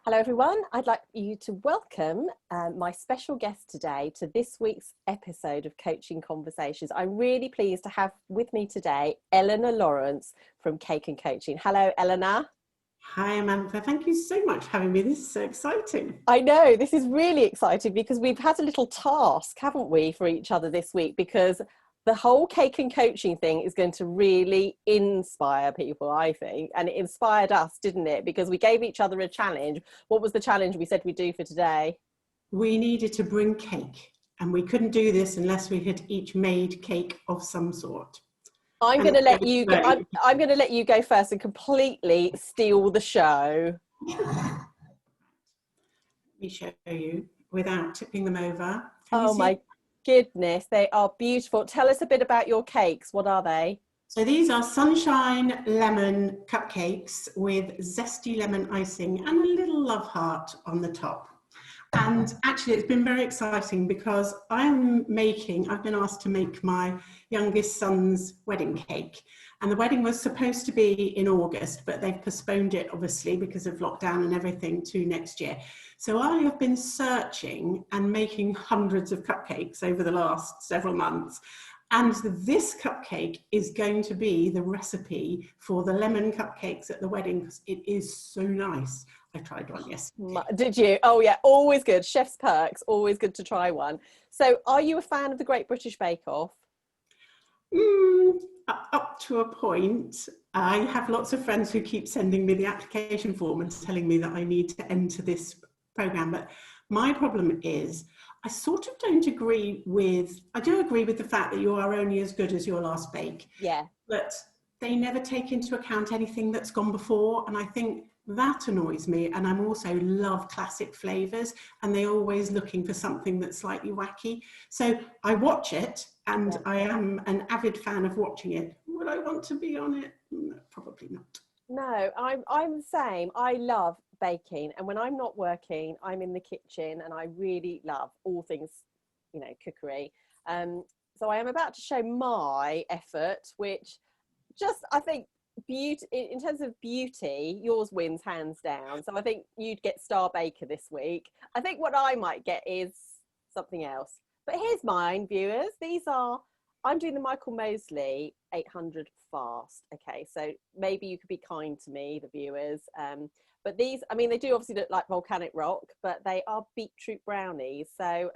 Hello everyone, I'd like you to welcome my special guest today to this week's episode of Coaching Conversations. I'm really pleased to have with me today Eleanor Lawrence from Cake and Coaching. Hello Eleanor. Hi Amantha, thank you so much for having me. This is so exciting. I know, this is really exciting because we've had a little task, haven't we, for each other this week, because the whole Cake and Coaching thing is going to really inspire people, I think. And it inspired us, didn't it? Because we gave each other a challenge. What was the challenge we said we'd do for today? We needed to bring cake, and we couldn't do this unless we had each made cake of some sort. I'm going to let you go. I'm going to let you go first and completely steal the show. Let me show you without tipping them over. Oh my goodness, they are beautiful. Tell us a bit about your cakes. What are they? So these are sunshine lemon cupcakes with zesty lemon icing and a little love heart on the top. And actually it's been very exciting because I've been asked to make my youngest son's wedding cake. And the wedding was supposed to be in August, but they've postponed it obviously because of lockdown and everything to next year. So I have been searching and making hundreds of cupcakes over the last several months. And this cupcake is going to be the recipe for the lemon cupcakes at the wedding because it is so nice. I tried one yesterday. Did you? Oh yeah, always good. Chef's perks, always good to try one. So are you a fan of the Great British Bake Off? Up to a point. I have lots of friends who keep sending me the application form and telling me that I need to enter this program. But my problem is I sort of don't agree with, I do agree with the fact that you are only as good as your last bake. Yeah. But they never take into account anything that's gone before. And I think that annoys me. And I'm also love classic flavors and they're always looking for something that's slightly wacky. So I watch it and I am an avid fan of watching it. Would I want to be on it? No, probably not. No, I'm the same. I love baking, and when I'm not working, I'm in the kitchen, and I really love all things, cookery. So I am about to show my effort, which just I think beauty in terms of beauty, yours wins hands down. So I think you'd get Star Baker this week. I think what I might get is something else. But here's mine, viewers. I'm doing the Michael Mosley 800 fast. Okay, so maybe you could be kind to me, the viewers. But these, they do obviously look like volcanic rock, but they are beetroot brownies. So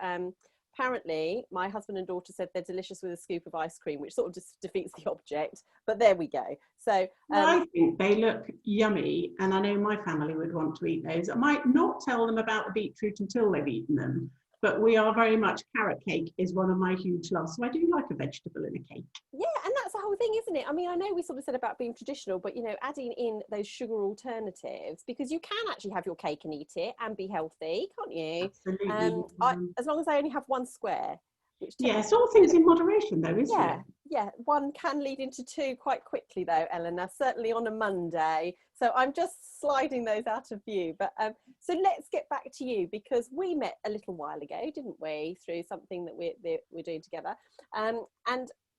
apparently my husband and daughter said they're delicious with a scoop of ice cream, which sort of just defeats the object. But there we go. So I think they look yummy, and I know my family would want to eat those. I might not tell them about the beetroot until they've eaten them. But we are very much, carrot cake is one of my huge loves. So I do like a vegetable in a cake. Yeah, and that's the whole thing, isn't it? I know we sort of said about being traditional, but, adding in those sugar alternatives, because you can actually have your cake and eat it and be healthy, can't you? Absolutely. As long as I only have one square. Yes, all things in moderation though, isn't it? Yeah, one can lead into two quite quickly though, Eleanor, certainly on a Monday. So I'm just sliding those out of view. But so let's get back to you, because we met a little while ago, didn't we, through something that we're doing together. And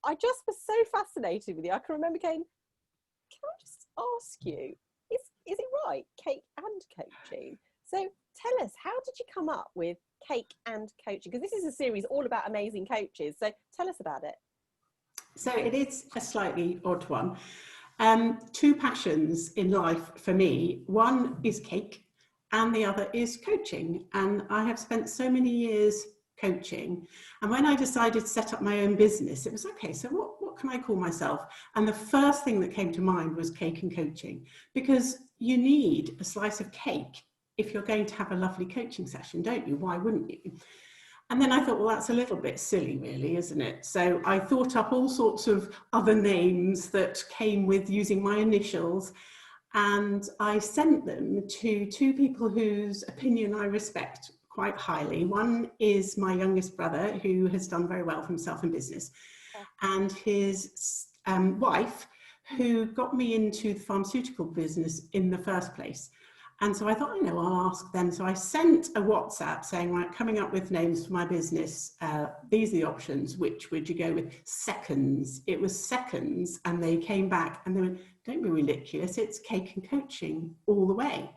I just was so fascinated with you. I can remember going, can I just ask you, is it right, cake and coaching? So tell us, how did you come up with Cake and Coaching? Because this is a series all about amazing coaches. So tell us about it. So it is a slightly odd one. Two passions in life for me. One is cake and the other is coaching. And I have spent so many years coaching. And when I decided to set up my own business, it was okay, so what can I call myself? And the first thing that came to mind was Cake and Coaching, because you need a slice of cake if you're going to have a lovely coaching session, don't you? Why wouldn't you? And then I thought, well, that's a little bit silly, really, isn't it? So I thought up all sorts of other names that came with using my initials, and I sent them to two people whose opinion I respect quite highly. One is my youngest brother, who has done very well for himself in business, and his wife, who got me into the pharmaceutical business in the first place. And so I thought, I'll ask them. So I sent a WhatsApp saying, right, coming up with names for my business. These are the options. Which would you go with? Seconds. It was Seconds. And they came back and they went, don't be ridiculous. It's Cake and Coaching all the way.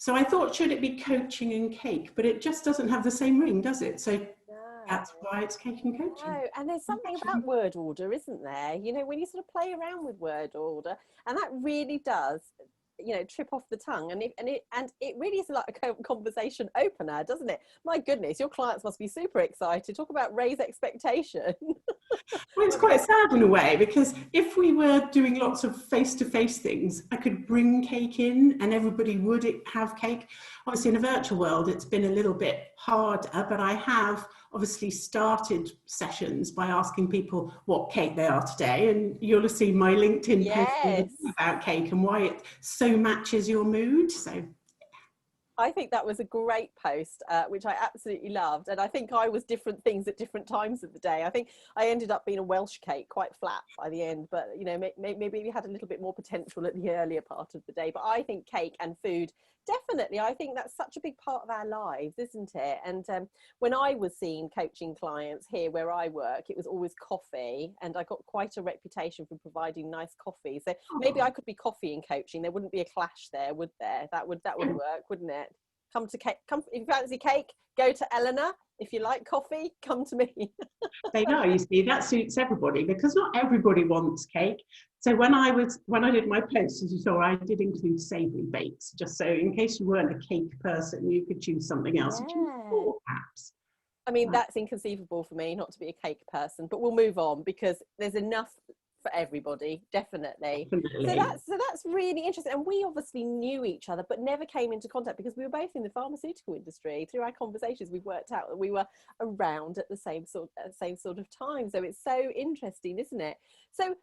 So I thought, should it be coaching and cake? But it just doesn't have the same ring, does it? So that's why it's cake and coaching. No, and there's something about word order, isn't there? You know, when you sort of play around with word order, and that really does, you know, trip off the tongue, and it really is like a conversation opener, doesn't it? My goodness, your clients must be super excited. Talk about raise expectation. Well, it's quite sad in a way, because if we were doing lots of face-to-face things, I could bring cake in and everybody would have cake. Obviously, in a virtual world, it's been a little bit harder, but I have obviously started sessions by asking people what cake they are today, and you'll have seen my LinkedIn post about cake and why it so matches your mood. So I think that was a great post, which I absolutely loved. And I think I was different things at different times of the day. I think I ended up being a Welsh cake, quite flat by the end, but, you know, maybe we had a little bit more potential at the earlier part of the day. But I think cake and food, definitely, I think that's such a big part of our lives, isn't it? And when I was seeing coaching clients here where I work, it was always coffee, and I got quite a reputation for providing nice coffee. So maybe I could be coffee and coaching. There wouldn't be a clash there, would there? That would work, wouldn't it? Come to cake. Come if you fancy cake, go to Eleanor. If you like coffee, come to me. they know, you see, that suits everybody, because not everybody wants cake. So when I did my post, as you saw, I did include savoury bakes, just so in case you weren't a cake person, you could choose something else. Choose perhaps. I mean, that's inconceivable for me not to be a cake person, but we'll move on because there's enough for everybody, definitely. So that's really interesting. And we obviously knew each other, but never came into contact because we were both in the pharmaceutical industry. Through our conversations, we've worked out that we were around at the same sort of time. So it's so interesting, isn't it? So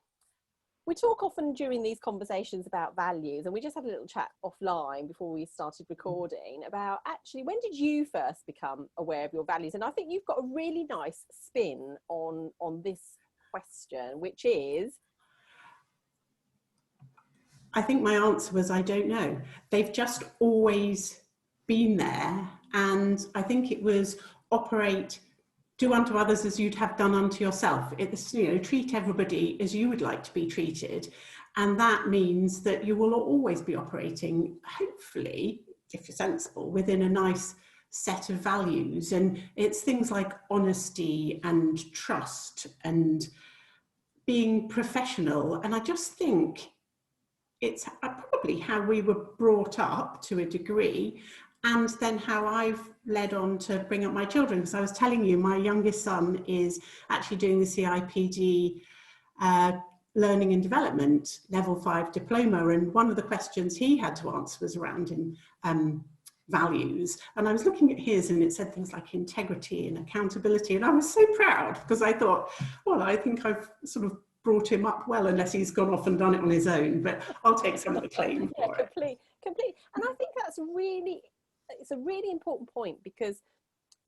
we talk often during these conversations about values, and we just had a little chat offline before we started recording about actually when did you first become aware of your values? And I think you've got a really nice spin on this question, which is, I think my answer was, I don't know. They've just always been there. And I think it was do unto others as you'd have done unto yourself. It's, you know, treat everybody as you would like to be treated. And that means that you will always be operating, hopefully, if you're sensible, within a nice set of values. And it's things like honesty and trust and being professional. And I just think it's probably how we were brought up to a degree, and then how I've led on to bring up my children. Because I was telling you, my youngest son is actually doing the CIPD Learning and Development Level 5 diploma, and one of the questions he had to answer was around values. And I was looking at his, and it said things like integrity and accountability, and I was so proud because I thought, well, I think I've sort of brought him up well, unless he's gone off and done it on his own, but I'll take some of the claim for it. Complete. And I think it's a really important point, because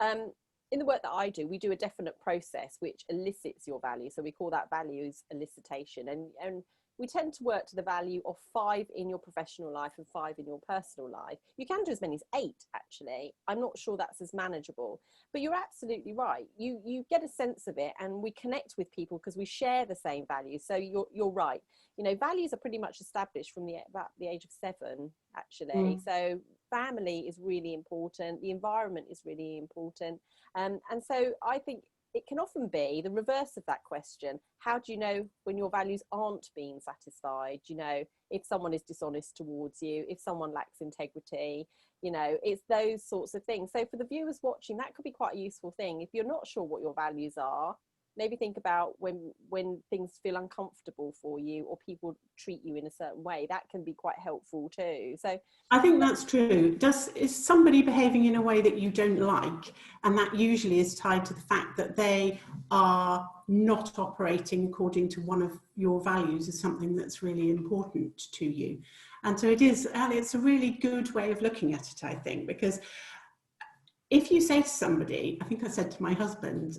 in the work that I do, we do a definite process which elicits your value. So we call that values elicitation. And we tend to work to the value of 5 in your professional life and 5 in your personal life. You can do as many as 8, actually. I'm not sure that's as manageable, but you're absolutely right. You get a sense of it, and we connect with people because we share the same values. So you're right. You know, values are pretty much established from about the age of 7, actually. So family is really important. The environment is really important. And so I think it can often be the reverse of that question. How do you know when your values aren't being satisfied? You know, if someone is dishonest towards you, if someone lacks integrity, you know, it's those sorts of things. So for the viewers watching, that could be quite a useful thing. If you're not sure what your values are, maybe think about when things feel uncomfortable for you, or people treat you in a certain way. That can be quite helpful too. So I think that's true. Is somebody behaving in a way that you don't like? And that usually is tied to the fact that they are not operating according to one of your values, is something that's really important to you. And so it's a really good way of looking at it, I think, because if you say to somebody, I think I said to my husband,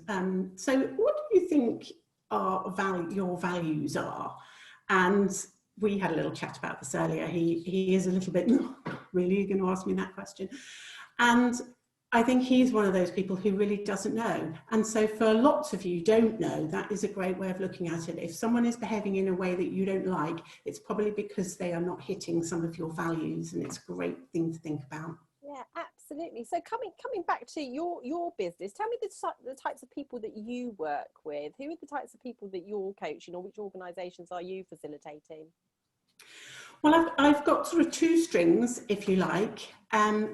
so what do you think your values are? And we had a little chat about this earlier. He is a little bit, really, you're going to ask me that question? And I think he's one of those people who really doesn't know. And so for lots of you don't know, that is a great way of looking at it. If someone is behaving in a way that you don't like, it's probably because they are not hitting some of your values, and it's a great thing to think about. Yeah, absolutely. So coming back to your business, tell me the types of people that you work with. Who are the types of people that you're coaching, or which organisations are you facilitating? Well, I've got sort of two strings, if you like,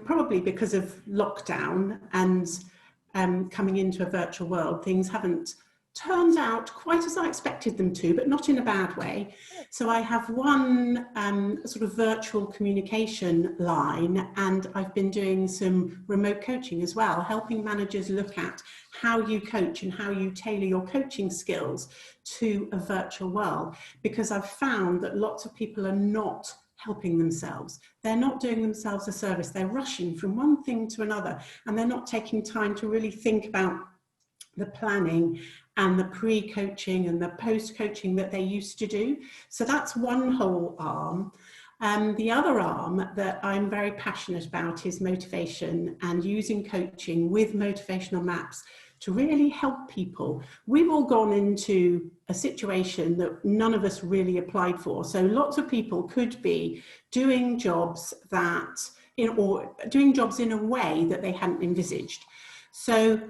probably because of lockdown and coming into a virtual world, things haven't turned out quite as I expected them to, but not in a bad way. So I have one sort of virtual communication line, and I've been doing some remote coaching as well, helping managers look at how you coach and how you tailor your coaching skills to a virtual world, because I've found that lots of people are not helping themselves. They're not doing themselves a service. They're rushing from one thing to another, and they're not taking time to really think about the planning and the pre-coaching and the post-coaching that they used to do. So that's one whole arm. The other arm that I'm very passionate about is motivation, and using coaching with motivational maps to really help people. We've all gone into a situation that none of us really applied for. So lots of people could be doing jobs or doing jobs in a way that they hadn't envisaged. So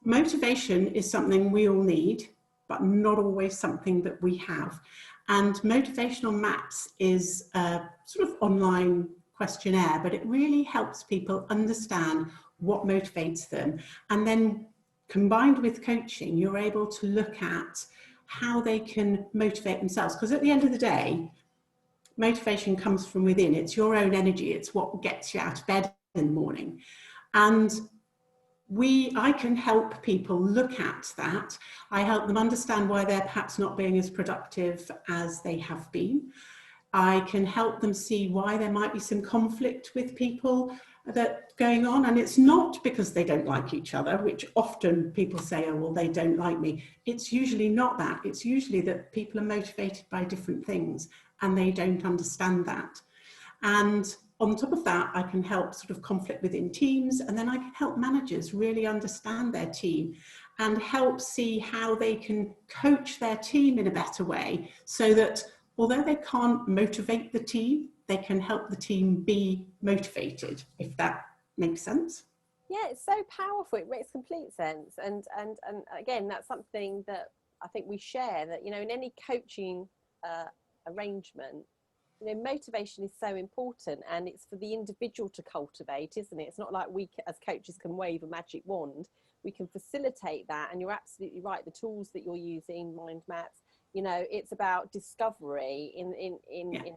motivation is something we all need, but not always something that we have. And motivational maps is a sort of online questionnaire, but it really helps people understand what motivates them. And then combined with coaching, you're able to look at how they can motivate themselves. Because at the end of the day, motivation comes from within. It's your own energy. It's what gets you out of bed in the morning. And I can help people look at that. I help them understand why they're perhaps not being as productive as they have been. I can help them see why there might be some conflict with people that going on, and it's not because they don't like each other, which often people say, oh, well, they don't like me. It's usually not that. It's usually that people are motivated by different things and they don't understand that. And on top of that, I can help sort of conflict within teams, and then I can help managers really understand their team and help see how they can coach their team in a better way, so that although they can't motivate the team, they can help the team be motivated, if that makes sense. Yeah, it's so powerful. It makes complete sense. And again, that's something that I think we share, that, you know, in any coaching arrangement, you know, motivation is so important, and it's for the individual to cultivate, isn't it? It's not like we as coaches can wave a magic wand. We can facilitate that, and you're absolutely right. The tools that you're using, mind maps, you know, it's about discovery in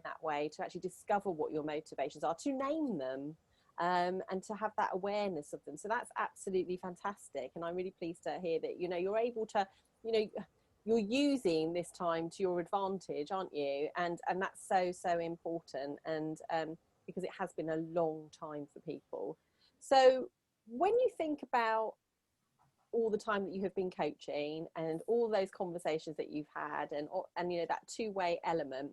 that way, to actually discover what your motivations are, to name them, and to have that awareness of them. So that's absolutely fantastic, and I'm really pleased to hear that, you know, you're able to, you know, you're using this time to your advantage, aren't you? And that's so important, and because it has been a long time for people. So when you think about all the time that you have been coaching and all those conversations that you've had, and you know, that two-way element,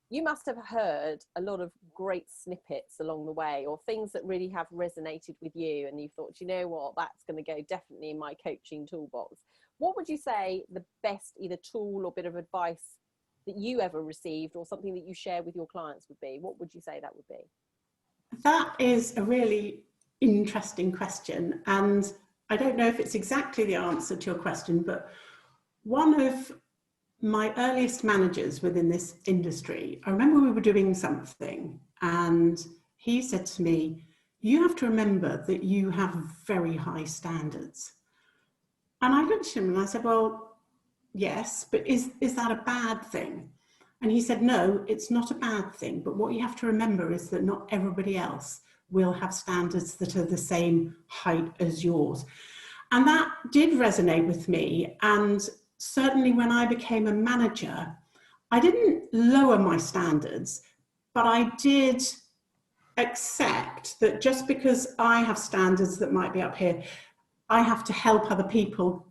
you must have heard a lot of great snippets along the way, or things that really have resonated with you, and you thought, you know what, that's going to go definitely in my coaching toolbox. What would you say the best either tool or bit of advice that you ever received, or something that you share with your clients would be? What would you say that would be? That is a really interesting question, and I don't know if it's exactly the answer to your question, but one of my earliest managers within this industry, I remember we were doing something and he said to me, you have to remember that you have very high standards. And I looked at him and I said, well, yes, but is that a bad thing? And he said, no, it's not a bad thing. But what you have to remember is that not everybody else will have standards that are the same height as yours. And that did resonate with me. And certainly when I became a manager, I didn't lower my standards, but I did accept that just because I have standards that might be up here, I have to help other people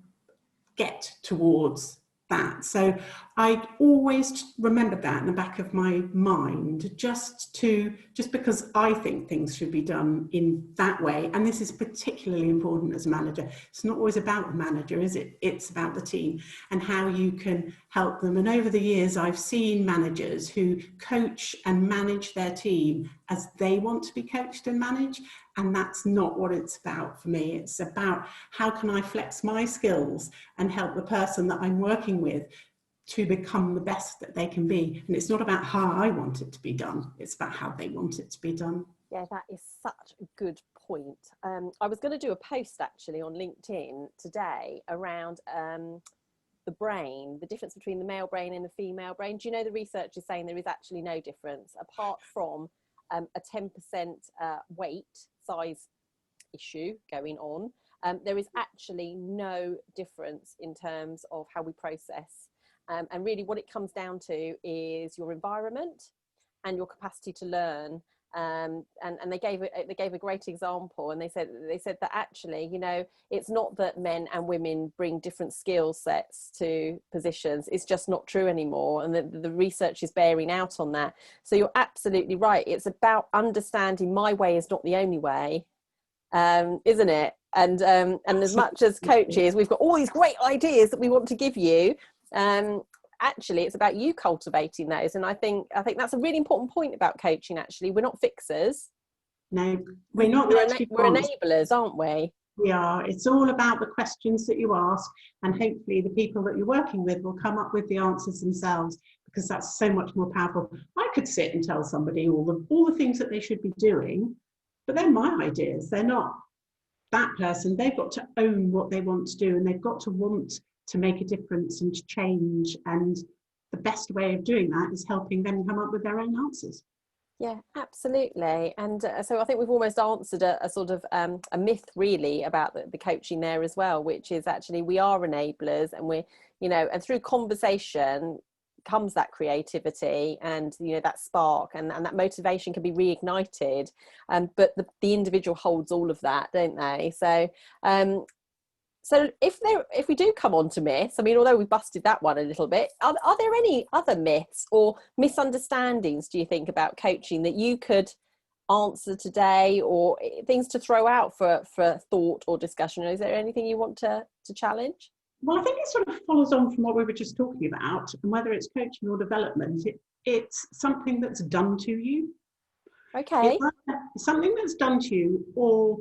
get towards that. So I always remembered that in the back of my mind, just because I think things should be done in that way. And this is particularly important as a manager. It's not always about the manager, is it? It's about the team and how you can help them. And over the years, I've seen managers who coach and manage their team as they want to be coached and managed. And that's not what it's about for me. It's about how can I flex my skills and help the person that I'm working with to become the best that they can be. And it's not about how I want it to be done, it's about how they want it to be done. Yeah, that is such a good point. I was going to do a post actually on LinkedIn today around the brain, the difference between the male brain and the female brain. Do you know the research is saying there is actually no difference apart from a 10% weight size issue going on. There is actually no difference in terms of how we process. And really what it comes down to is your environment and your capacity to learn. And they gave a great example, and they said that actually, you know, it's not that men and women bring different skill sets to positions. It's just not true anymore, and the research is bearing out on that. So you're absolutely right. It's about understanding my way is not the only way, isn't it? And as much as coaches, we've got all these great ideas that we want to give you. Actually, it's about you cultivating those, and I think that's a really important point about coaching. Actually, we're not fixers. No, we're not. We're enablers, aren't we? We are. It's all about the questions that you ask, and hopefully the people that you're working with will come up with the answers themselves, because that's so much more powerful. I could sit and tell somebody all the things that they should be doing, but they're my ideas. They're not that person. They've got to own what they want to do, and they've got to want to make a difference and to change. And the best way of doing that is helping them come up with their own answers. Yeah, absolutely. And so I think we've almost answered a sort of a myth really about the coaching there as well, which is actually we are enablers, and we're, you know, and through conversation comes that creativity and, you know, that spark, and that motivation can be reignited. But the individual holds all of that, don't they? So if we do come on to myths, I mean, although we busted that one a little bit, are there any other myths or misunderstandings, do you think, about coaching that you could answer today, or things to throw out for thought or discussion? Is there anything you want to challenge? Well, I think it sort of follows on from what we were just talking about, and whether it's coaching or development, it's something that's done to you. Okay. It's something that's done to you, or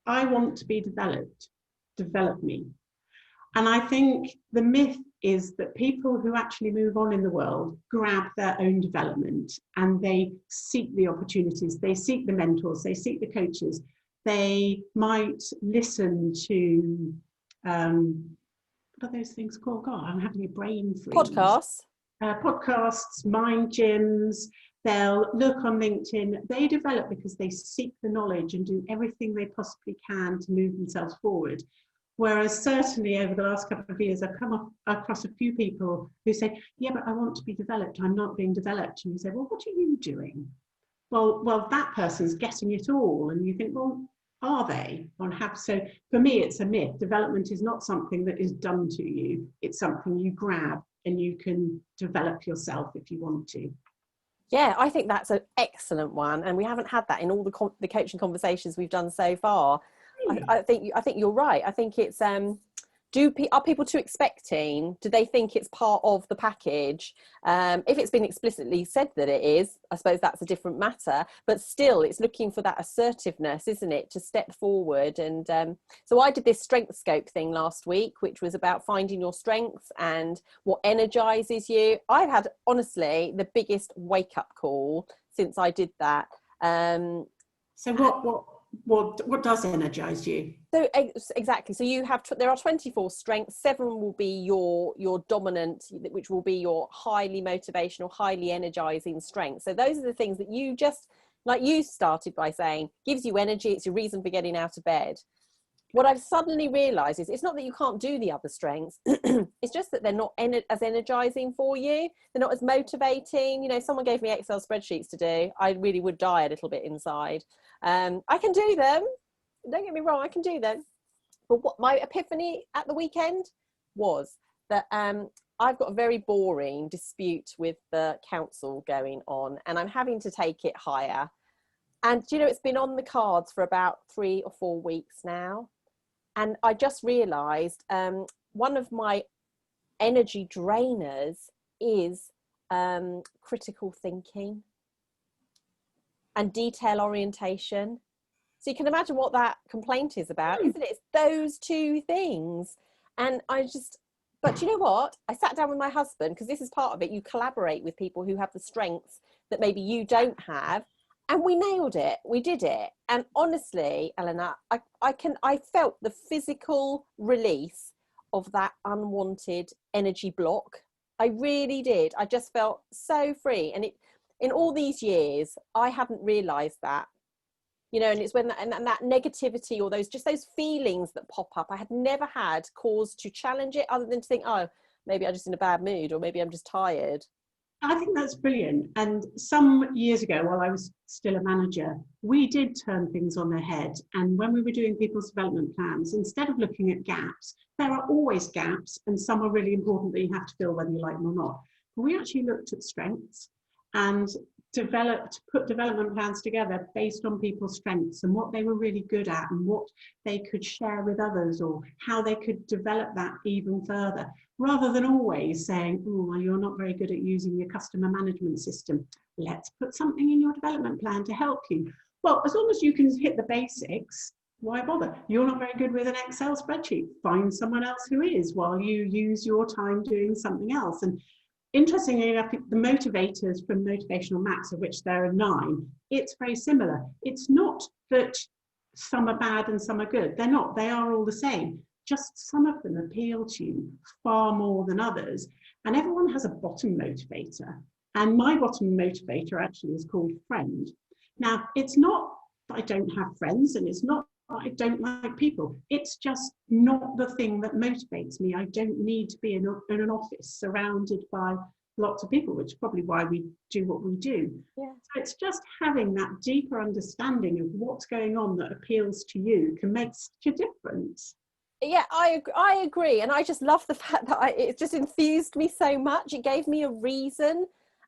I want to be developed. Develop me. And I think the myth is that people who actually move on in the world grab their own development, and they seek the opportunities, they seek the mentors, they seek the coaches. They might listen to what are those things called? God, I'm having a brain freeze. Podcasts, mind gyms. They'll look on LinkedIn. They develop because they seek the knowledge and do everything they possibly can to move themselves forward. Whereas certainly over the last couple of years, I've come across a few people who say, yeah, but I want to be developed. I'm not being developed. And you say, well, what are you doing? Well, that person's getting it all. And you think, well, are they? So for me, it's a myth. Development is not something that is done to you. It's something you grab, and you can develop yourself if you want to. Yeah, I think that's an excellent one. And we haven't had that in all the coaching conversations we've done so far. I think you're right. I think it's are people too expecting? Do they think it's part of the package? If it's been explicitly said that it is, I suppose that's a different matter. But still, it's looking for that assertiveness, isn't it, to step forward? And so I did this strength scope thing last week, which was about finding your strengths and what energizes you. I've had, honestly, the biggest wake up call since I did that. So what does energize you? So exactly. So you have there are 24 strengths. 7 will be your dominant, which will be your highly motivational, highly energizing strengths. So those are the things that you just, like you started by saying, gives you energy. It's your reason for getting out of bed. What I've suddenly realized is it's not that you can't do the other strengths. It's just that they're not as energizing for you. They're not as motivating. You know, someone gave me Excel spreadsheets to do, I really would die a little bit inside. I can do them. Don't get me wrong, I can do them. But what my epiphany at the weekend was that I've got a very boring dispute with the council going on, and I'm having to take it higher. And you know, it's been on the cards for about 3 or 4 weeks now. And I just realised one of my energy drainers is critical thinking and detail orientation. So you can imagine what that complaint is about, isn't it? It's those two things. And but you know what? I sat down with my husband, because this is part of it. You collaborate with people who have the strengths that maybe you don't have. And we nailed it. We did it. And honestly, Eleanor, I felt the physical release of that unwanted energy block. I really did. I just felt so free. And in all these years, I hadn't realized that. You know, and it's when and that negativity, or those feelings that pop up, I had never had cause to challenge it, other than to think, oh, maybe I'm just in a bad mood, or maybe I'm just tired. I think that's brilliant. And some years ago, while I was still a manager, we did turn things on their head. And when we were doing people's development plans, instead of looking at gaps, there are always gaps, and some are really important that you have to fill whether you like them or not. But we actually looked at strengths and put development plans together based on people's strengths and what they were really good at and what they could share with others, or how they could develop that even further, rather than always saying, oh, well, you're not very good at using your customer management system. Let's put something in your development plan to help you. Well, as long as you can hit the basics, why bother? You're not very good with an Excel spreadsheet. Find someone else who is, while you use your time doing something else. And interestingly enough, the motivators from Motivational Max, of which there are 9, it's very similar. It's not that some are bad and some are good. They're not. They are all the same. Just some of them appeal to you far more than others. And everyone has a bottom motivator. And my bottom motivator actually is called friend. Now, it's not that I don't have friends, and it's not that I don't like people. It's just not the thing that motivates me. I don't need to be in an office surrounded by lots of people, which is probably why we do what we do. Yeah. So it's just having that deeper understanding of what's going on that appeals to you can make such a difference. Yeah, I agree. And I just love the fact that it just infused me so much. It gave me a reason.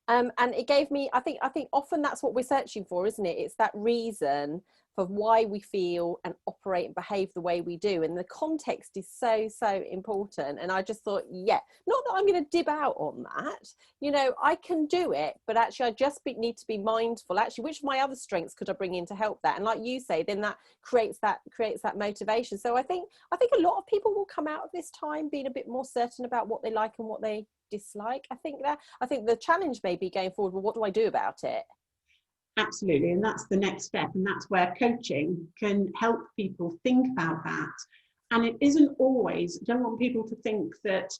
And it gave me, I think often that's what we're searching for, isn't it? It's that reason for why we feel and operate and behave the way we do. And the context is so, so important. And I just thought, yeah, not that I'm going to dib out on that. You know, I can do it, but actually I just need to be mindful. Actually, which of my other strengths could I bring in to help that? And like you say, then that creates that motivation. So I think a lot of people will come out of this time being a bit more certain about what they like and what they dislike. I think the challenge may be going forward, well, what do I do about it? Absolutely, and that's the next step, and that's where coaching can help people think about that. And it isn't always, I don't want people to think that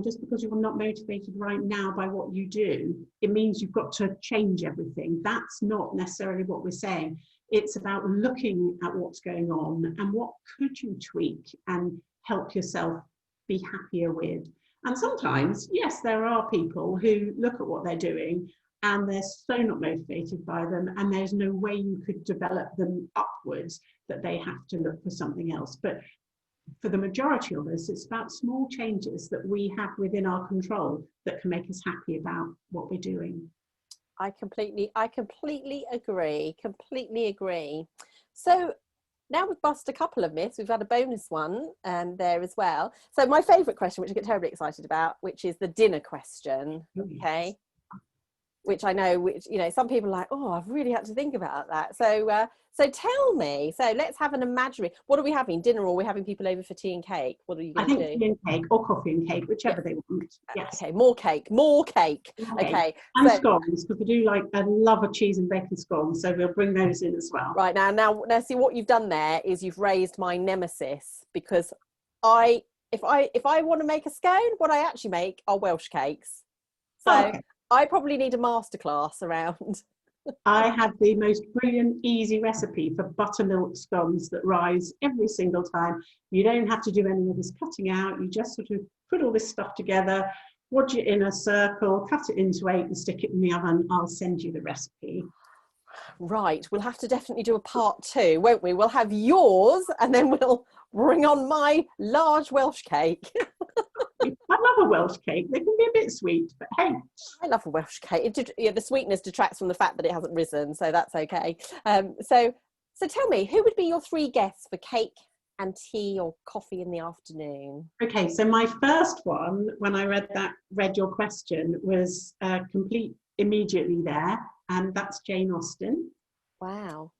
just because you're not motivated right now by what you do, it means you've got to change everything. That's not necessarily what we're saying. It's about looking at what's going on and what could you tweak and help yourself be happier with. And sometimes, yes, there are people who look at what they're doing and they're so not motivated by them, and there's no way you could develop them upwards, that they have to look for something else. But for the majority of us, it's about small changes that we have within our control that can make us happy about what we're doing. I completely agree. Completely agree. So now we've bust a couple of myths. We've had a bonus one there as well. So my favourite question, which I get terribly excited about, which is the dinner question. Okay. Yes. Which I know, you know, some people are like, oh, I've really had to think about that. So tell me. So let's have an imaginary. What are we having? Dinner, or are we having people over for tea and cake? What are you going to do? I think tea and cake, or coffee and cake, whichever they want. Yes. Okay, more cake. Okay. And scones, because I love a cheese and bacon scone, so we'll bring those in as well. Right, now see what you've done there is you've raised my nemesis, because if I want to make a scone, what I actually make are Welsh cakes. So okay. I probably need a masterclass around. I have the most brilliant, easy recipe for buttermilk scones that rise every single time. You don't have to do any of this cutting out. You just sort of put all this stuff together, wad it in a circle, cut it into 8 and stick it in the oven. I'll send you the recipe. Right, we'll have to definitely do a part 2, won't we? We'll have yours and then we'll bring on my large Welsh cake. I'd love love a Welsh cake. They can be a bit sweet, but hey. I love a Welsh cake. The sweetness detracts from the fact that it hasn't risen, so that's okay. So tell me, who would be your 3 guests for cake and tea or coffee in the afternoon? Okay, so my first one, when I read your question, was complete immediately there, and that's Jane Austen. Wow.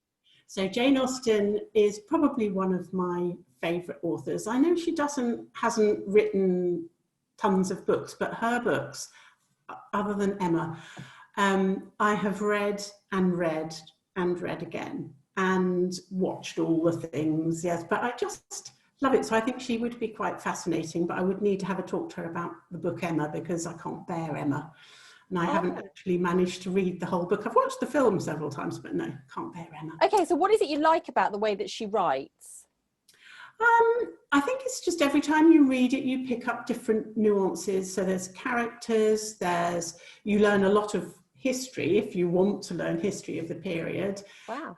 So Jane Austen is probably one of my favourite authors. I know she hasn't written tons of books, but her books, other than Emma, I have read and read and read again and watched all the things. Yes, but I just love it. So I think she would be quite fascinating, but I would need to have a talk to her about the book Emma, because I can't bear Emma. And I haven't actually managed to read the whole book. I've watched the film several times, but no, can't bear Emma. Okay, so what is it you like about the way that she writes? I think it's just every time you read it, you pick up different nuances. So there's characters, you learn a lot of history if you want to learn history of the period. Wow.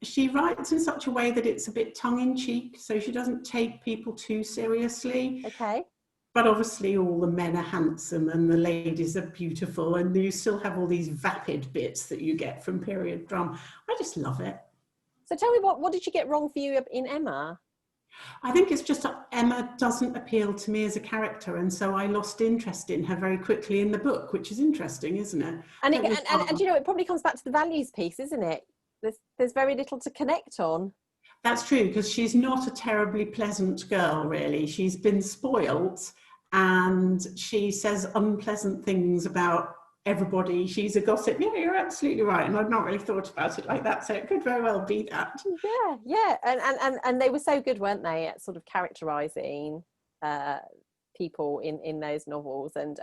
She writes in such a way that it's a bit tongue-in-cheek, so she doesn't take people too seriously. Okay. But obviously all the men are handsome and the ladies are beautiful, and you still have all these vapid bits that you get from period drama. I just love it. So tell me, what did you get wrong for you in Emma? I think it's just that Emma doesn't appeal to me as a character, and so I lost interest in her very quickly in the book, which is interesting, isn't it? And you know, it probably comes back to the values piece, isn't it? There's very little to connect on. That's true, because she's not a terribly pleasant girl, really. She's been spoilt, and she says unpleasant things about everybody. She's a gossip. Yeah, you're absolutely right, and I've not really thought about it like that, so it could very well be that. Yeah, and they were so good, weren't they, at sort of characterizing people in those novels. And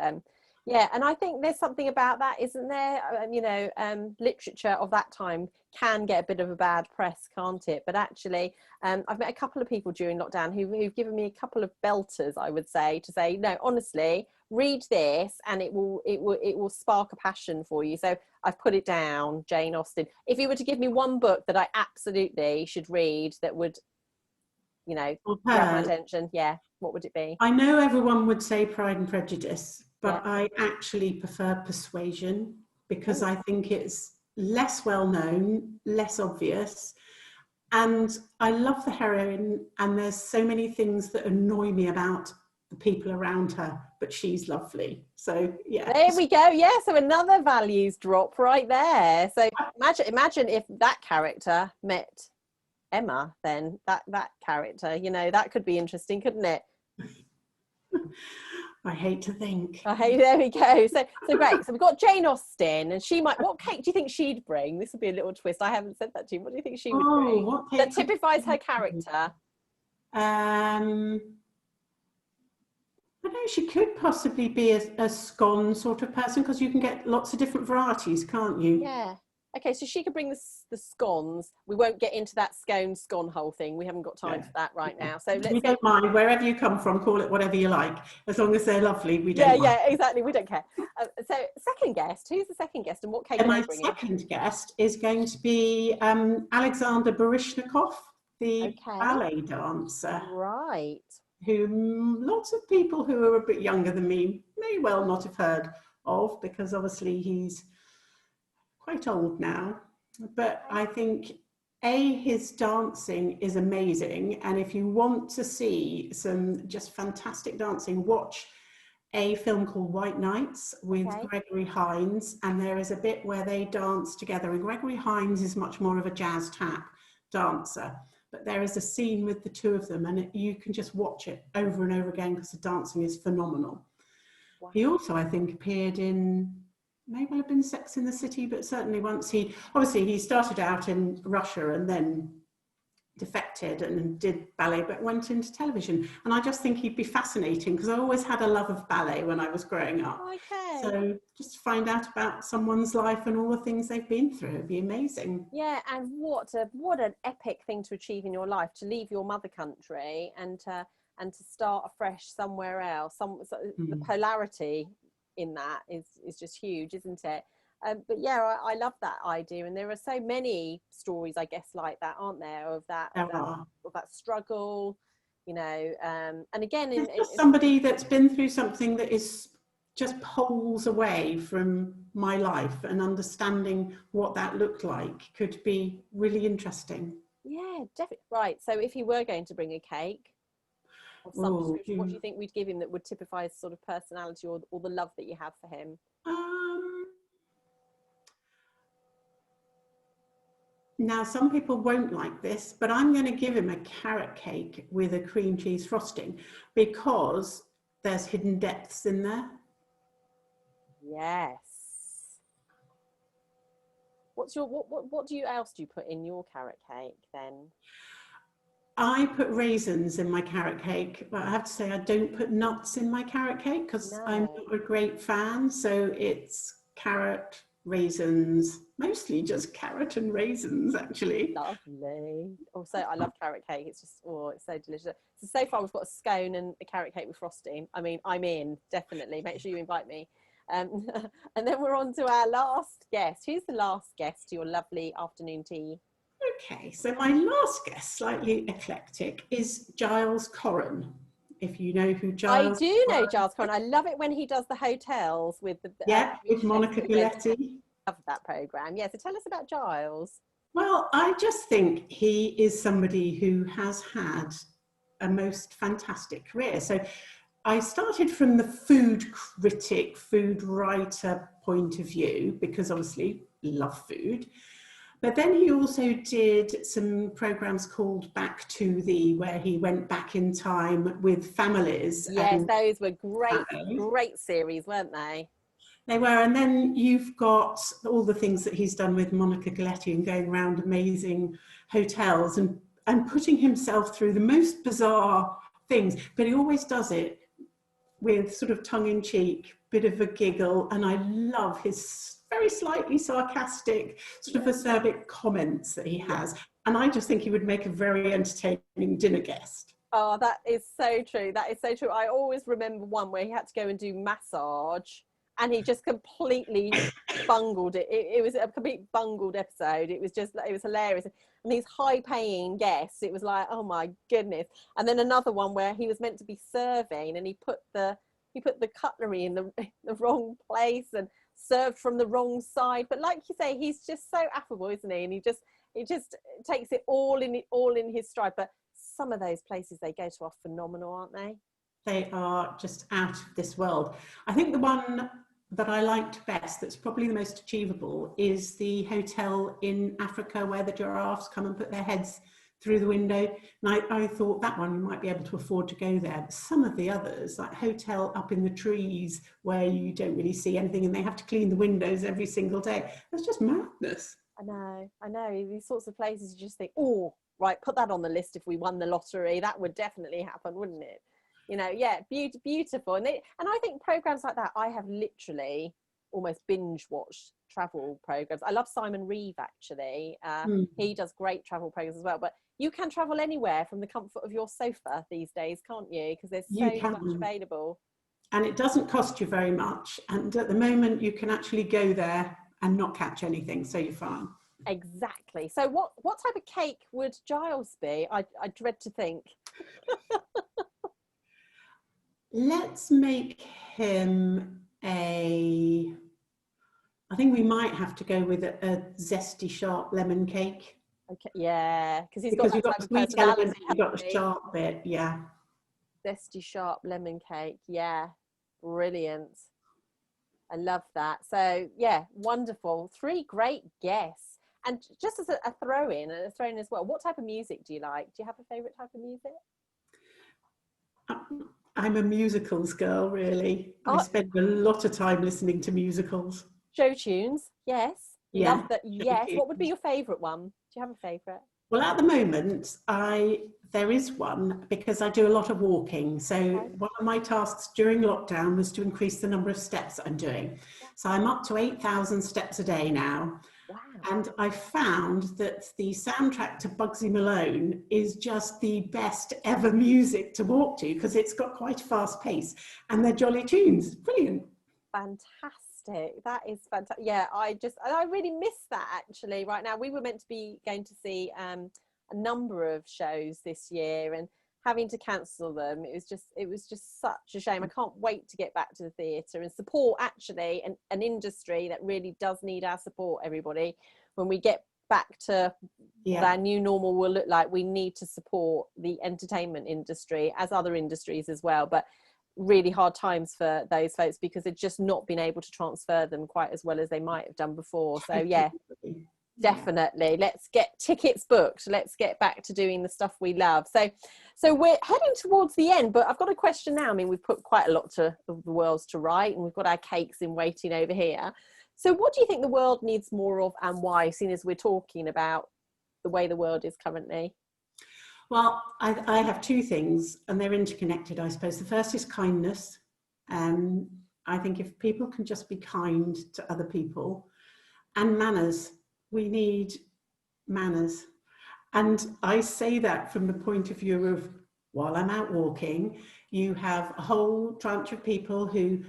yeah, and I think there's something about that, isn't there? You know, literature of that time can get a bit of a bad press, can't it? But actually, I've met a couple of people during lockdown who've given me a couple of belters, I would say, to say, no, honestly, read this and it will spark a passion for you. So I've put it down, Jane Austen. If you were to give me one book that I absolutely should read that would, you know, grab my attention, yeah, what would it be? I know everyone would say Pride and Prejudice, but I actually prefer Persuasion, because I think it's less well known, less obvious, and I love the heroine, and there's so many things that annoy me about the people around her, but she's lovely. So yeah, there we go. Yeah, so another values drop right there. So imagine if that character met Emma, then that character, you know, that could be interesting, couldn't it? I hate to think. There we go. So great. So we've got Jane Austen, and she might. What cake do you think she'd bring? This would be a little twist. I haven't said that to you. What do you think she would bring that typifies her character? I know, she could possibly be a scone sort of person, because you can get lots of different varieties, can't you? Yeah. Okay, so she could bring the scones. We won't get into that scone whole thing. We haven't got time for that right now. So we don't mind. Wherever you come from, call it whatever you like, as long as they're lovely. We don't. Yeah, exactly. We don't care. So second guest. Who's the second guest, and what cake are they bringing? My second guest is going to be Alexander Baryshnikov, the ballet dancer. Right. Who lots of people who are a bit younger than me may well not have heard of, because obviously he's quite old now. But I think his dancing is amazing, and if you want to see some just fantastic dancing, watch a film called White Nights with Gregory Hines, and there is a bit where they dance together, and Gregory Hines is much more of a jazz tap dancer, but there is a scene with the two of them, and you can just watch it over and over again because the dancing is phenomenal. Wow. He also, I think, appeared in, may well have been Sex in the City, but certainly once he started out in Russia and then defected and did ballet, but went into television. And I just think he'd be fascinating, because I always had a love of ballet when I was growing up. Okay. So just find out about someone's life and all the things they've been through. It'd be amazing. Yeah, and what an epic thing to achieve in your life, to leave your mother country and to start afresh somewhere else. The polarity in that is just huge, isn't it? But yeah, I love that idea, and there are so many stories, I guess, like that, aren't there, of that struggle, you know. And again, It's just somebody that's been through something that is just poles away from my life, and understanding what that looked like could be really interesting. yeah, definitely. Right. So if you were going to bring a cake of some Oh, description, what do you think we'd give him that would typify his sort of personality, or the love that you have for him? um, now some people won't like this, but I'm going to give him a carrot cake with a cream cheese frosting, because there's hidden depths in there. Yes. What's your what do you else do you put in your carrot cake then? I put raisins in my carrot cake, but I have to say I don't put nuts in my carrot cake because I'm No. not a great fan. So it's carrot, raisins, mostly just carrot and raisins, actually. Lovely. Also, I love carrot cake. It's just, oh, it's so delicious. So far we've got a scone and a carrot cake with frosting. I mean, I'm in, definitely. Make sure you invite me. Um, and then we're on to our last guest. Who's the last guest to your lovely afternoon tea? Okay, so my last guest, slightly eclectic, is Giles Corran. If you know who I Giles do know Corran Giles Cohen. I love it when he does the hotels with the yeah, with chefs Monica that go to. Galetti. Love that program. Yeah, so tell us about Giles. Well, I just think he is somebody who has had a most fantastic career. So I started from the food critic, food writer point of view, because obviously love food. But then he also did some programs called Back to Thee, where he went back in time with families. Yes, And those were great, great series, weren't they? they were. And then you've got all the things that he's done with Monica Galetti and going around amazing hotels and putting himself through the most bizarre things. But he always does it with sort of tongue-in-cheek, bit of a giggle, and I love his very slightly sarcastic, sort of acerbic comments that he has. And I just think he would make a very entertaining dinner guest. Oh, that is so true. That is so true. I always remember one where he had to go and do massage, and he just completely bungled it. It was a complete bungled episode. It was just, it was hilarious. And these high-paying guests, it was like, oh my goodness. And then another one where he was meant to be serving, and he put the cutlery in the wrong place and served from the wrong side. But like you say, he's just so affable, isn't he? And he just takes it all in his stride. But some of those places they go to are phenomenal, aren't they? They are just out of this world. I think the one that I liked best, that's probably the most achievable, is the hotel in Africa where the giraffes come and put their heads through the window. And I thought that one, you might be able to afford to go there. But some of the others, like hotel up in the trees where you don't really see anything and they have to clean the windows every single day, that's just madness. I know. These sorts of places you just think, oh, right, put that on the list if we won the lottery. That would definitely happen, wouldn't it? You know, yeah, beautiful. And I think programs like that, I have literally almost binge watched travel programs. I love Simon Reeve, actually. He does great travel programs as well. But you can travel anywhere from the comfort of your sofa these days, can't you? Because there's You so much can. available. And it doesn't cost you very much. And at the moment, you can actually go there and not catch anything, so you're fine. Exactly. So what type of cake would Giles be? I dread to think. Let's make him I think we might have to go with a zesty, sharp lemon cake. Okay, yeah, because he's got Because that you've got type the of sweet element, personality, you've got hasn't the he? sharp bit, yeah. Zesty sharp lemon cake. Yeah, brilliant. I love that. So yeah, wonderful. Three great guests. And just as a throw in and a throw in as well, what type of music do you like? Do you have a favourite type of music? I'm a musicals girl, really. I Oh, spend a lot of time listening to musicals. show tunes. Yes. Love Yeah. that. Yes. What would be your favourite one? Do you have a favourite? Well, at the moment, there is one because I do a lot of walking. So Okay. one of my tasks during lockdown was to increase the number of steps that I'm doing. So I'm up to 8,000 steps a day now. Wow. And I found that the soundtrack to Bugsy Malone is just the best ever music to walk to because it's got quite a fast pace and they're jolly tunes. Brilliant. Fantastic. That is fantastic. Yeah, I really miss that actually right now. We were meant to be going to see a number of shows this year and having to cancel them, it was just such a shame. I can't wait to get back to the theatre and support actually an industry that really does need our support, everybody. When we get back to what our new normal will look like, we need to support the entertainment industry, as other industries as well, but really hard times for those folks because they've just not been able to transfer them quite as well as they might have done before. So yeah, definitely, let's get tickets booked, let's get back to doing the stuff we love. So we're heading towards the end, but I've got a question now. I mean, we've put quite a lot of the world's to right, and we've got our cakes in waiting over here. So what do you think the world needs more of, and why, seeing as we're talking about the way the world is currently? Well, I have two things, and they're interconnected, I suppose. The first is kindness. I think if people can just be kind to other people, and manners. We need manners. And I say that from the point of view of, while I'm out walking, you have a whole tranche of people who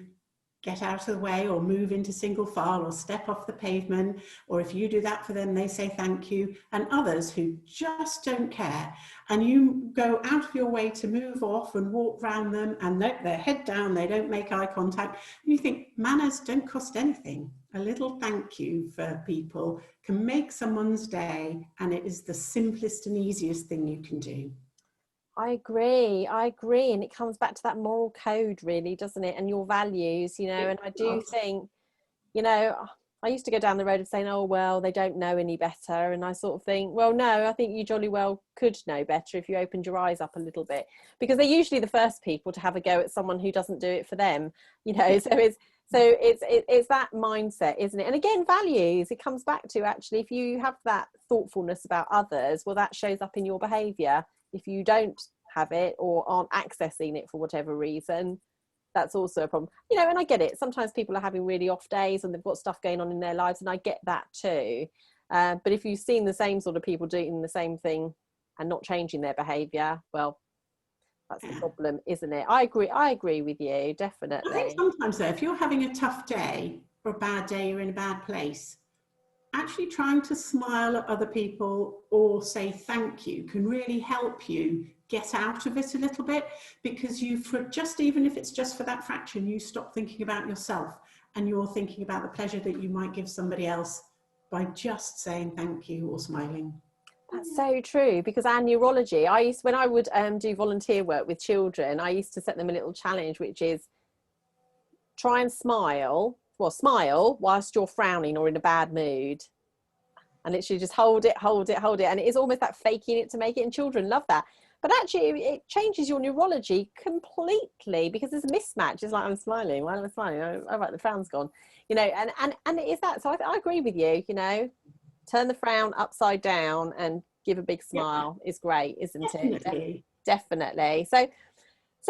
get out of the way or move into single file or step off the pavement, or if you do that for them, they say thank you, and others who just don't care. And you go out of your way to move off and walk around them and let their head down, they don't make eye contact. And you think manners don't cost anything. A little thank you for people can make someone's day, and it is the simplest and easiest thing you can do. I agree. And it comes back to that moral code, really, doesn't it? And your values, you know, and I do think, you know, I used to go down the road of saying, oh, well, they don't know any better. And I sort of think, well, no, I think you jolly well could know better if you opened your eyes up a little bit, because they're usually the first people to have a go at someone who doesn't do it for them, you know. So it's that mindset, isn't it? And again, values, it comes back to, actually, if you have that thoughtfulness about others, well, that shows up in your behaviour. If you don't have it or aren't accessing it for whatever reason, that's also a problem, you know. And I get it, sometimes people are having really off days and they've got stuff going on in their lives, and I get that too, but if you've seen the same sort of people doing the same thing and not changing their behaviour, well, that's the problem, isn't it? I agree with you, definitely. I think sometimes though, if you're having a tough day or a bad day, you're in a bad place, actually trying to smile at other people or say thank you can really help you get out of it a little bit, because you, for just, even if it's just for that fraction, you stop thinking about yourself and you're thinking about the pleasure that you might give somebody else by just saying thank you or smiling. That's so true, because our neurology, when I would do volunteer work with children, I used to set them a little challenge, which is try and smile whilst you're frowning or in a bad mood, and literally just hold it, and it is almost that faking it to make it, and children love that. But actually it changes your neurology completely, because there's a mismatch. It's like, I'm smiling, why am I smiling? Oh right, the frown's gone, you know. And it is that. So I agree with you, you know, turn the frown upside down and give a big smile is great, isn't it? Definitely. So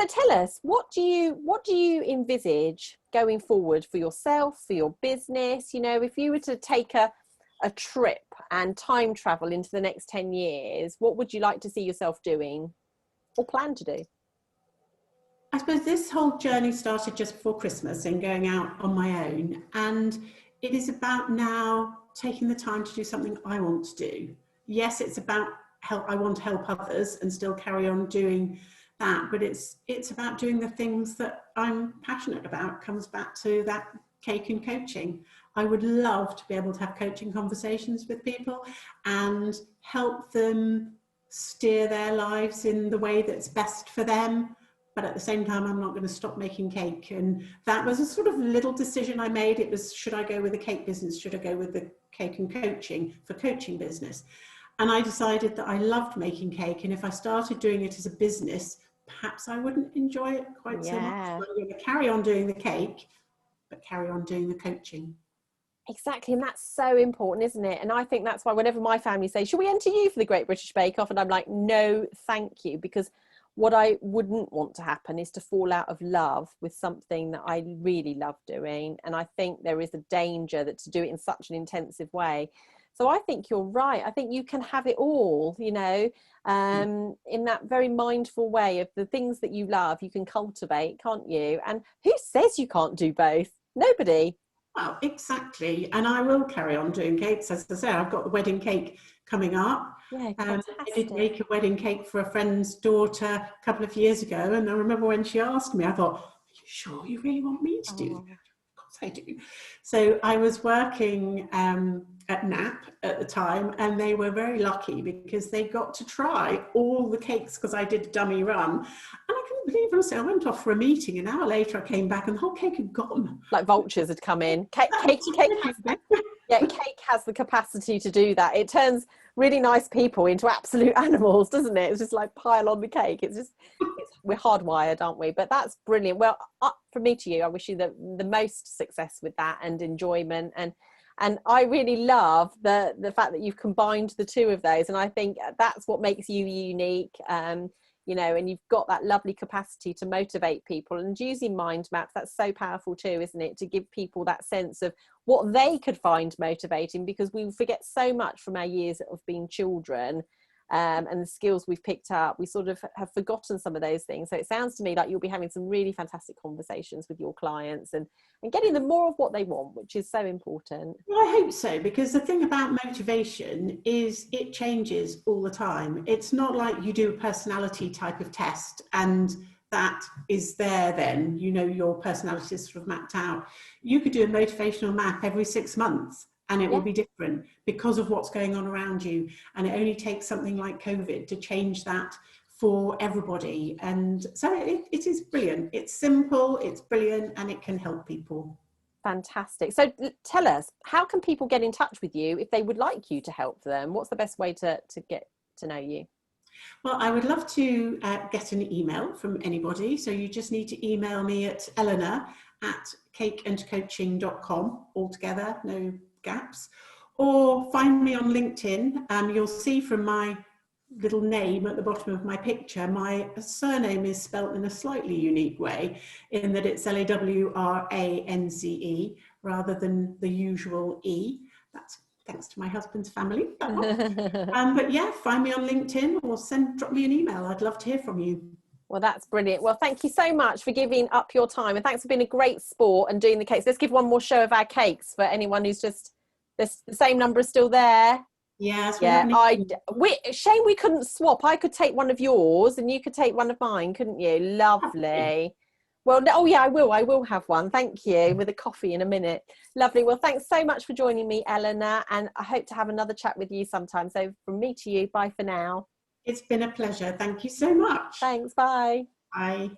tell us, what do you envisage going forward for yourself, for your business? You know, if you were to take a trip and time travel into the next 10 years, what would you like to see yourself doing or plan to do? I suppose this whole journey started just before Christmas and going out on my own. And it is about now taking the time to do something I want to do. Yes, it's about help. I want to help others and still carry on doing that, but it's about doing the things that I'm passionate about. It comes back to that cake and coaching. I would love to be able to have coaching conversations with people and help them steer their lives in the way that's best for them. But at the same time, I'm not going to stop making cake. And that was a sort of little decision I made. It was, should I go with the cake business? Should I go with the cake and coaching for coaching business? And I decided that I loved making cake. And if I started doing it as a business, perhaps I wouldn't enjoy it quite so much. So I'm going to carry on doing the cake, but carry on doing the coaching. Exactly. And that's so important, isn't it? And I think that's why whenever my family say, should we enter you for the Great British Bake Off? And I'm like, no, thank you. Because what I wouldn't want to happen is to fall out of love with something that I really love doing. And I think there is a danger that to do it in such an intensive way. So I think you're right. I think you can have it all, you know, in that very mindful way of the things that you love, you can cultivate, can't you? And who says you can't do both? Nobody. Well, exactly. And I will carry on doing cakes. As I say, I've got the wedding cake coming up. Yeah, I did fantastic. make a wedding cake for a friend's daughter a couple of years ago. And I remember when she asked me, I thought, are you sure you really want me to do that? Oh. Of course I do. So I was working at NAP at the time, and they were very lucky because they got to try all the cakes because I did a dummy run. And I couldn't believe it. I went off for a meeting. An hour later, I came back and the whole cake had gone. Like vultures had come in. Cake has the capacity to do that. It turns really nice people into absolute animals, doesn't it? It's just like pile on the cake. We're hardwired, aren't we? But that's brilliant. Well, from me to you, I wish you the most success with that and enjoyment. And I really love the fact that you've combined the two of those. And I think that's what makes you unique. You know, and you've got that lovely capacity to motivate people, and using mind maps, that's so powerful too, isn't it, to give people that sense of what they could find motivating, because we forget so much from our years of being children, and the skills we've picked up. We sort of have forgotten some of those things. So it sounds to me like you'll be having some really fantastic conversations with your clients and getting them more of what they want, which is so important. Well, I hope so, because the thing about motivation is it changes all the time. It's not like you do a personality type of test and that is there then, you know, your personality is sort of mapped out. You could do a motivational map every 6 months and it will be different because of what's going on around you. And it only takes something like COVID to change that for everybody. And so it is brilliant. It's simple, it's brilliant, and it can help people. Fantastic. So tell us, how can people get in touch with you if they would like you to help them? What's the best way to get to know you? Well, I would love to get an email from anybody. So you just need to email me at eleanor@cakeandcoaching.com, all together, no gaps. Or find me on LinkedIn. You'll see from my little name at the bottom of my picture, my surname is spelt in a slightly unique way, in that it's Lawrance rather than the usual E. That's thanks to my husband's family. But yeah, find me on LinkedIn or drop me an email. I'd love to hear from you. Well, that's brilliant. Well, thank you so much for giving up your time, and thanks for being a great sport and doing the cakes. Let's give one more show of our cakes for anyone who's just, the same number is still there. Yes. Yeah, shame we couldn't swap. I could take one of yours and you could take one of mine, couldn't you? Lovely. Well, oh yeah, I will have one. Thank you, with a coffee in a minute. Lovely. Well, thanks so much for joining me, Eleanor, and I hope to have another chat with you sometime. So from me to you, bye for now. It's been a pleasure. Thank you so much. Thanks. Bye. Bye.